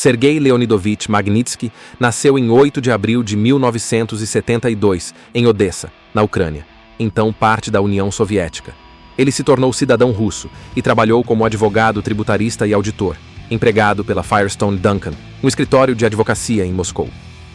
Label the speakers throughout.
Speaker 1: Sergei Leonidovich Magnitsky nasceu em 8 de abril de 1972, em Odessa, na Ucrânia, então parte da União Soviética. Ele se tornou cidadão russo e trabalhou como advogado tributarista e auditor, empregado pela Firestone Duncan, um escritório de advocacia em Moscou.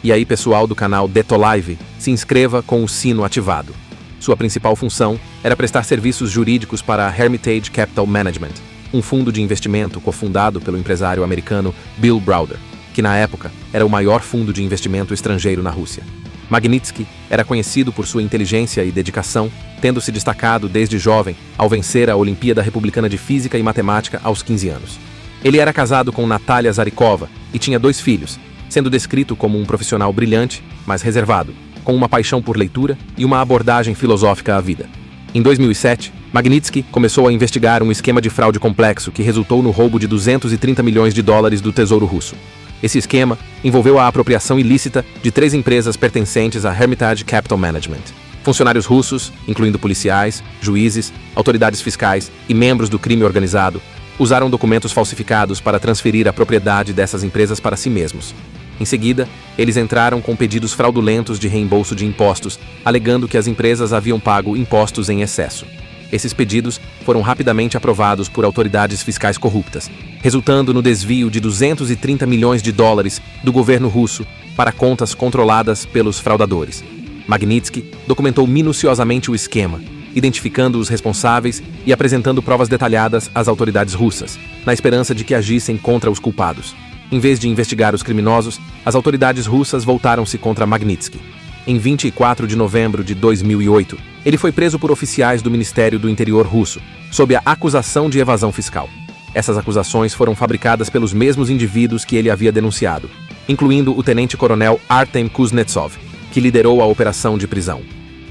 Speaker 1: E aí, pessoal do canal Detolive, se inscreva com o sino ativado. Sua principal função era prestar serviços jurídicos para a Hermitage Capital Management, um fundo de investimento cofundado pelo empresário americano Bill Browder, que na época era o maior fundo de investimento estrangeiro na Rússia. Magnitsky era conhecido por sua inteligência e dedicação, tendo se destacado desde jovem ao vencer a Olimpíada Republicana de Física e Matemática aos 15 anos. Ele era casado com Natalia Zarikova e tinha 2 filhos, sendo descrito como um profissional brilhante, mas reservado, com uma paixão por leitura e uma abordagem filosófica à vida. Em 2007, Magnitsky começou a investigar um esquema de fraude complexo que resultou no roubo de $230 milhões do Tesouro Russo. Esse esquema envolveu a apropriação ilícita de 3 empresas pertencentes à Hermitage Capital Management. Funcionários russos, incluindo policiais, juízes, autoridades fiscais e membros do crime organizado, usaram documentos falsificados para transferir a propriedade dessas empresas para si mesmos. Em seguida, eles entraram com pedidos fraudulentos de reembolso de impostos, alegando que as empresas haviam pago impostos em excesso. Esses pedidos foram rapidamente aprovados por autoridades fiscais corruptas, resultando no desvio de $230 milhões do governo russo para contas controladas pelos fraudadores. Magnitsky documentou minuciosamente o esquema, identificando os responsáveis e apresentando provas detalhadas às autoridades russas, na esperança de que agissem contra os culpados. Em vez de investigar os criminosos, as autoridades russas voltaram-se contra Magnitsky. Em 24 de novembro de 2008, ele foi preso por oficiais do Ministério do Interior russo, sob a acusação de evasão fiscal. Essas acusações foram fabricadas pelos mesmos indivíduos que ele havia denunciado, incluindo o tenente-coronel Artem Kuznetsov, que liderou a operação de prisão.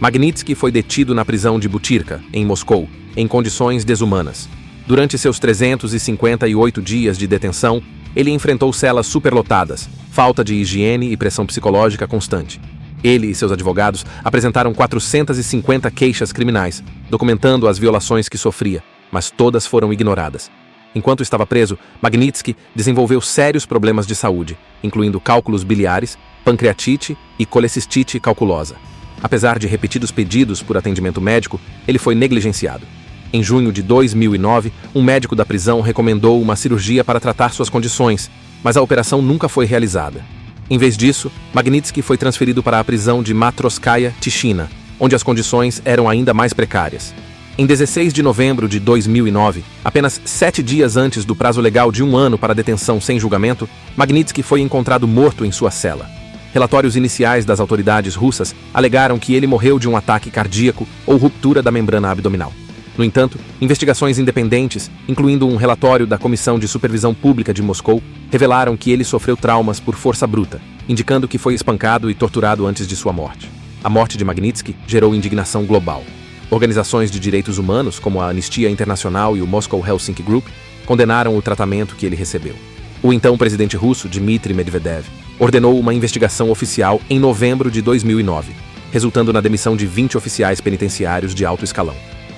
Speaker 1: Magnitsky foi detido na prisão de Butyrka, em Moscou, em condições desumanas. Durante seus 358 dias de detenção, ele enfrentou celas superlotadas, falta de higiene e pressão psicológica constante. Ele e seus advogados apresentaram 450 queixas criminais, documentando as violações que sofria, mas todas foram ignoradas. Enquanto estava preso, Magnitsky desenvolveu sérios problemas de saúde, incluindo cálculos biliares, pancreatite e colecistite calculosa. Apesar de repetidos pedidos por atendimento médico, ele foi negligenciado. Em junho de 2009, um médico da prisão recomendou uma cirurgia para tratar suas condições, mas a operação nunca foi realizada. Em vez disso, Magnitsky foi transferido para a prisão de Matrosskaya Tichina, onde as condições eram ainda mais precárias. Em 16 de novembro de 2009, apenas 7 dias antes do prazo legal de 1 ano para detenção sem julgamento, Magnitsky foi encontrado morto em sua cela. Relatórios iniciais das autoridades russas alegaram que ele morreu de um ataque cardíaco ou ruptura da membrana abdominal. No entanto, investigações independentes, incluindo um relatório da Comissão de Supervisão Pública de Moscou, revelaram que ele sofreu traumas por força bruta, indicando que foi espancado e torturado antes de sua morte. A morte de Magnitsky gerou indignação global. Organizações de direitos humanos, como a Anistia Internacional e o Moscow Helsinki Group, condenaram o tratamento que ele recebeu. O então presidente russo, Dmitry Medvedev, ordenou uma investigação oficial em novembro de 2009, resultando na demissão de 20 oficiais penitenciários de alto escalão.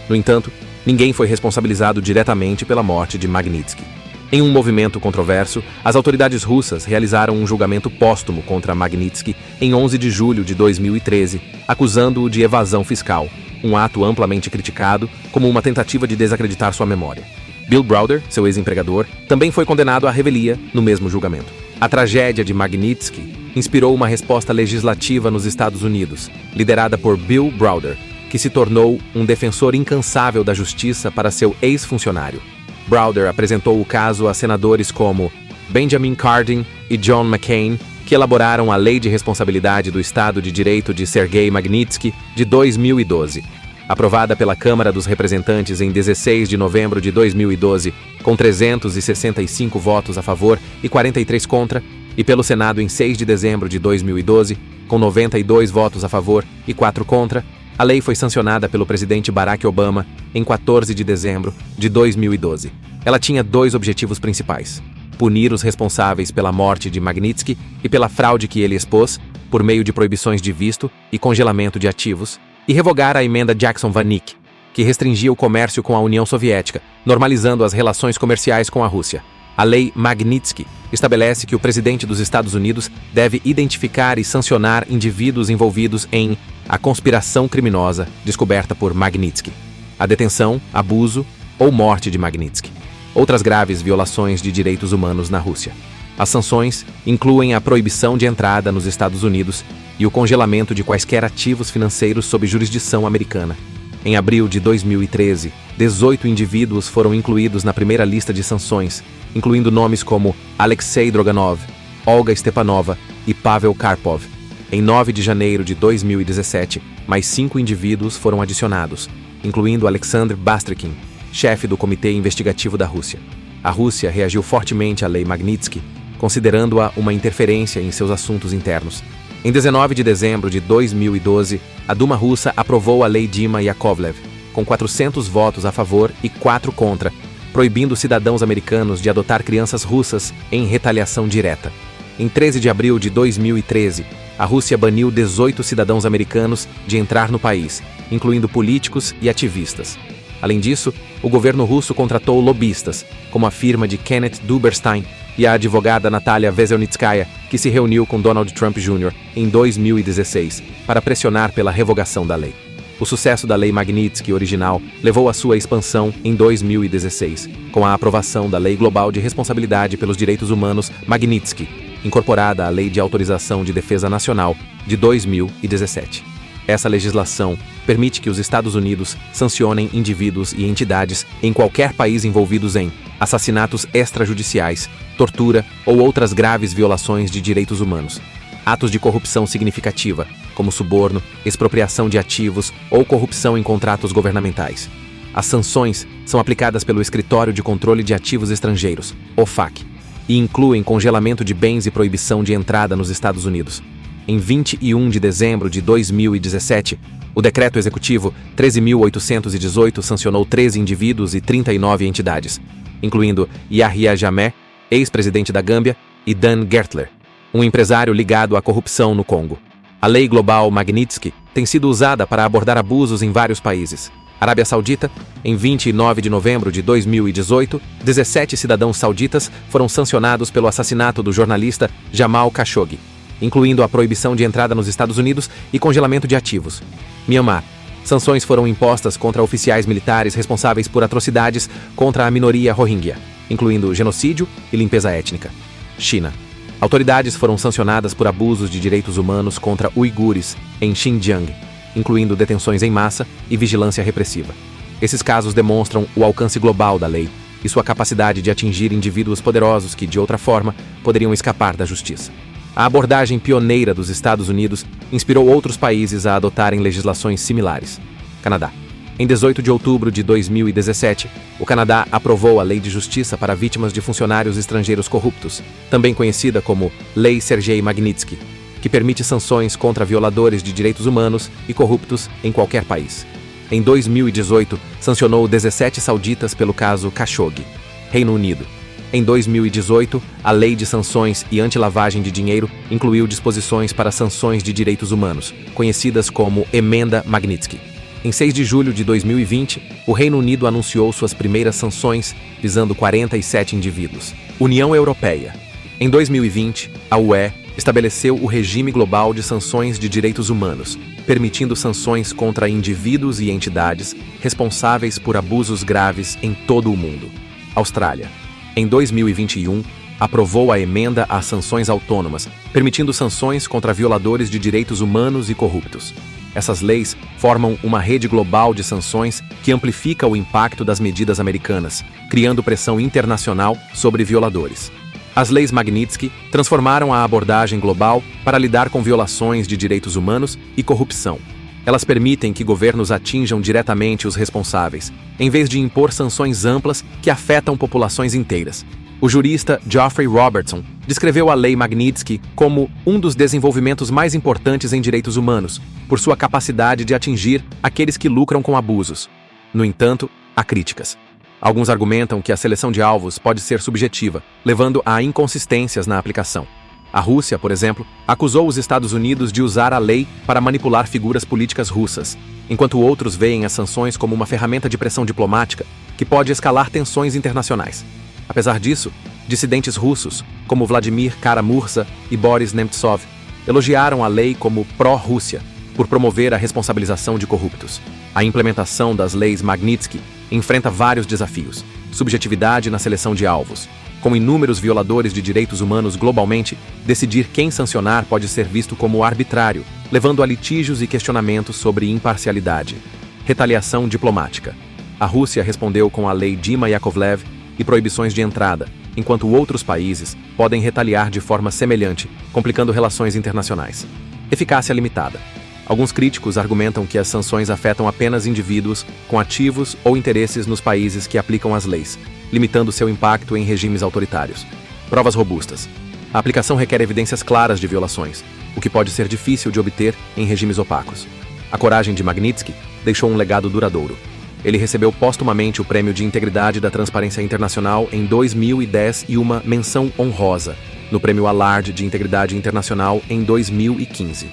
Speaker 1: No entanto, ninguém foi responsabilizado diretamente pela morte de Magnitsky. Em um movimento controverso, as autoridades russas realizaram um julgamento póstumo contra Magnitsky em 11 de julho de 2013, acusando-o de evasão fiscal, um ato amplamente criticado como uma tentativa de desacreditar sua memória. Bill Browder, seu ex-empregador, também foi condenado à revelia no mesmo julgamento. A tragédia de Magnitsky inspirou uma resposta legislativa nos Estados Unidos, liderada por Bill Browder, que se tornou um defensor incansável da justiça para seu ex-funcionário. Browder apresentou o caso a senadores como Benjamin Cardin e John McCain, que elaboraram a Lei de Responsabilidade do Estado de Direito de Sergei Magnitsky de 2012. Aprovada pela Câmara dos Representantes em 16 de novembro de 2012, com 365 votos a favor e 43 contra, e pelo Senado em 6 de dezembro de 2012, com 92 votos a favor e 4 contra, a lei foi sancionada pelo presidente Barack Obama em 14 de dezembro de 2012. Ela tinha 2 objetivos principais: punir os responsáveis pela morte de Magnitsky e pela fraude que ele expôs, por meio de proibições de visto e congelamento de ativos, e revogar a emenda Jackson-Vanik, que restringia o comércio com a União Soviética, normalizando as relações comerciais com a Rússia. A Lei Magnitsky estabelece que o presidente dos Estados Unidos deve identificar e sancionar indivíduos envolvidos em a conspiração criminosa descoberta por Magnitsky, a detenção, abuso ou morte de Magnitsky. Outras graves violações de direitos humanos na Rússia. As sanções incluem a proibição de entrada nos Estados Unidos e o congelamento de quaisquer ativos financeiros sob jurisdição americana. Em abril de 2013, 18 indivíduos foram incluídos na primeira lista de sanções, incluindo nomes como Alexei Droganov, Olga Stepanova e Pavel Karpov. Em 9 de janeiro de 2017, mais 5 indivíduos foram adicionados, incluindo Alexander Bastrikin, chefe do Comitê Investigativo da Rússia. A Rússia reagiu fortemente à Lei Magnitsky, considerando-a uma interferência em seus assuntos internos. Em 19 de dezembro de 2012, a Duma russa aprovou a Lei Dima Yakovlev, com 400 votos a favor e 4 contra, proibindo cidadãos americanos de adotar crianças russas em retaliação direta. Em 13 de abril de 2013, a Rússia baniu 18 cidadãos americanos de entrar no país, incluindo políticos e ativistas. Além disso, o governo russo contratou lobistas, como a firma de Kenneth Duberstein e a advogada Natalia Veselnitskaya, que se reuniu com Donald Trump Jr. em 2016 para pressionar pela revogação da lei. O sucesso da Lei Magnitsky original levou à sua expansão em 2016, com a aprovação da Lei Global de Responsabilidade pelos Direitos Humanos Magnitsky, incorporada à Lei de Autorização de Defesa Nacional de 2017. Essa legislação permite que os Estados Unidos sancionem indivíduos e entidades em qualquer país envolvidos em assassinatos extrajudiciais, tortura ou outras graves violações de direitos humanos, atos de corrupção significativa, como suborno, expropriação de ativos ou corrupção em contratos governamentais. As sanções são aplicadas pelo Escritório de Controle de Ativos Estrangeiros, OFAC, e incluem congelamento de bens e proibição de entrada nos Estados Unidos. Em 21 de dezembro de 2017, o Decreto Executivo 13.818 sancionou 13 indivíduos e 39 entidades, incluindo Yahya Jammeh, ex-presidente da Gâmbia, e Dan Gertler, um empresário ligado à corrupção no Congo. A Lei Global Magnitsky tem sido usada para abordar abusos em vários países. Arábia Saudita, em 29 de novembro de 2018, 17 cidadãos sauditas foram sancionados pelo assassinato do jornalista Jamal Khashoggi, incluindo a proibição de entrada nos Estados Unidos e congelamento de ativos. Myanmar. Sanções foram impostas contra oficiais militares responsáveis por atrocidades contra a minoria Rohingya, incluindo genocídio e limpeza étnica. China. Autoridades foram sancionadas por abusos de direitos humanos contra uigures em Xinjiang, incluindo detenções em massa e vigilância repressiva. Esses casos demonstram o alcance global da lei e sua capacidade de atingir indivíduos poderosos que, de outra forma, poderiam escapar da justiça. A abordagem pioneira dos Estados Unidos inspirou outros países a adotarem legislações similares. Canadá. Em 18 de outubro de 2017, o Canadá aprovou a Lei de Justiça para Vítimas de Funcionários Estrangeiros Corruptos, também conhecida como Lei Sergei Magnitsky, que permite sanções contra violadores de direitos humanos e corruptos em qualquer país. Em 2018, sancionou 17 sauditas pelo caso Khashoggi. Reino Unido. Em 2018, a Lei de Sanções e Anti-Lavagem de Dinheiro incluiu disposições para sanções de direitos humanos, conhecidas como Emenda Magnitsky. Em 6 de julho de 2020, o Reino Unido anunciou suas primeiras sanções, visando 47 indivíduos. União Europeia. Em 2020, a UE estabeleceu o regime global de sanções de direitos humanos, permitindo sanções contra indivíduos e entidades responsáveis por abusos graves em todo o mundo. Austrália. Em 2021, aprovou a emenda às sanções autônomas, permitindo sanções contra violadores de direitos humanos e corruptos. Essas leis formam uma rede global de sanções que amplifica o impacto das medidas americanas, criando pressão internacional sobre violadores. As leis Magnitsky transformaram a abordagem global para lidar com violações de direitos humanos e corrupção. Elas permitem que governos atinjam diretamente os responsáveis, em vez de impor sanções amplas que afetam populações inteiras. O jurista Geoffrey Robertson descreveu a Lei Magnitsky como um dos desenvolvimentos mais importantes em direitos humanos, por sua capacidade de atingir aqueles que lucram com abusos. No entanto, há críticas. Alguns argumentam que a seleção de alvos pode ser subjetiva, levando a inconsistências na aplicação. A Rússia, por exemplo, acusou os Estados Unidos de usar a lei para manipular figuras políticas russas, enquanto outros veem as sanções como uma ferramenta de pressão diplomática que pode escalar tensões internacionais. Apesar disso, Dissidentes russos, como Vladimir Kara-Murza e Boris Nemtsov, elogiaram a lei como pró-Rússia, por promover a responsabilização de corruptos. A implementação das leis Magnitsky enfrenta vários desafios: subjetividade na seleção de alvos. Com inúmeros violadores de direitos humanos globalmente, decidir quem sancionar pode ser visto como arbitrário, levando a litígios e questionamentos sobre imparcialidade. Retaliação diplomática. A Rússia respondeu com a lei Dima Yakovlev e proibições de entrada, enquanto outros países podem retaliar de forma semelhante, complicando relações internacionais. Eficácia limitada. Alguns críticos argumentam que as sanções afetam apenas indivíduos com ativos ou interesses nos países que aplicam as leis, limitando seu impacto em regimes autoritários. Provas robustas. A aplicação requer evidências claras de violações, o que pode ser difícil de obter em regimes opacos. A coragem de Magnitsky deixou um legado duradouro. Ele recebeu póstumamente o Prêmio de Integridade da Transparência Internacional em 2010 e uma menção honrosa no Prêmio Allard de Integridade Internacional em 2015.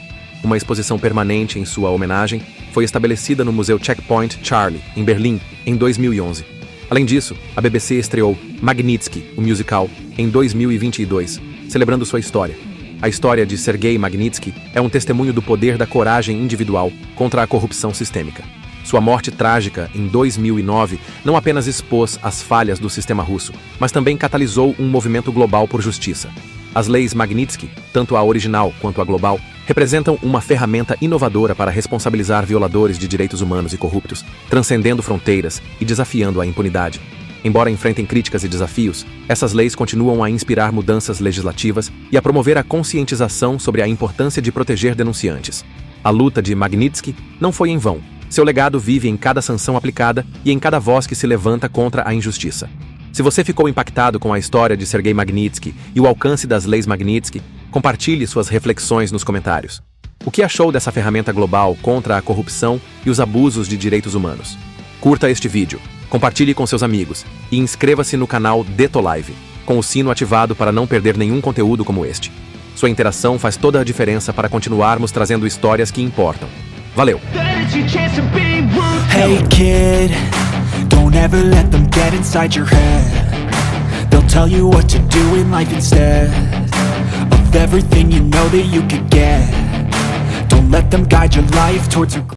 Speaker 1: Uma exposição permanente em sua homenagem foi estabelecida no Museu Checkpoint Charlie, em Berlim, em 2011. Além disso, a BBC estreou Magnitsky, o musical, em 2022, celebrando sua história. A história de Sergei Magnitsky é um testemunho do poder da coragem individual contra a corrupção sistêmica. Sua morte trágica, em 2009, não apenas expôs as falhas do sistema russo, mas também catalisou um movimento global por justiça. As leis Magnitsky, tanto a original quanto a global, representam uma ferramenta inovadora para responsabilizar violadores de direitos humanos e corruptos, transcendendo fronteiras e desafiando a impunidade. Embora enfrentem críticas e desafios, essas leis continuam a inspirar mudanças legislativas e a promover a conscientização sobre a importância de proteger denunciantes. A luta de Magnitsky não foi em vão. Seu legado vive em cada sanção aplicada e em cada voz que se levanta contra a injustiça. Se você ficou impactado com a história de Sergei Magnitsky e o alcance das leis Magnitsky, compartilhe suas reflexões nos comentários. O que achou dessa ferramenta global contra a corrupção e os abusos de direitos humanos? Curta este vídeo, compartilhe com seus amigos e inscreva-se no canal Detolive, com o sino ativado para não perder nenhum conteúdo como este. Sua interação faz toda a diferença para continuarmos trazendo histórias que importam. Valeu!
Speaker 2: Hey kid, don't ever let them get inside your head. They'll tell you what to do in life instead of everything you know that you could get. Don't let them guide your life towards regret.